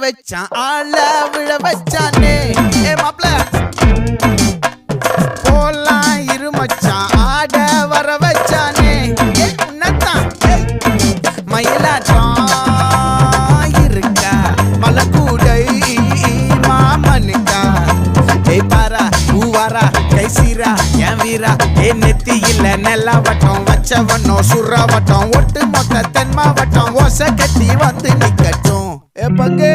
வச்சான் ஆள விழ வச்சானே மாப்ள போலாம் இருமச்சான் ஆட வர வச்சானே உன்னத்தான் மயிலாட்டம் இருக்கா மலக்கூடை மாமனுக்கா பாரா பூவாரா கைசீரா என் வீரா நெத்தி இல்ல நெல்லா வட்டம் வச்சவனோ சுறா வட்டம் ஒட்டு மொத்த தென் மாவட்டம் ஓசை கட்டி வந்து நிக்கட்டும் பங்கே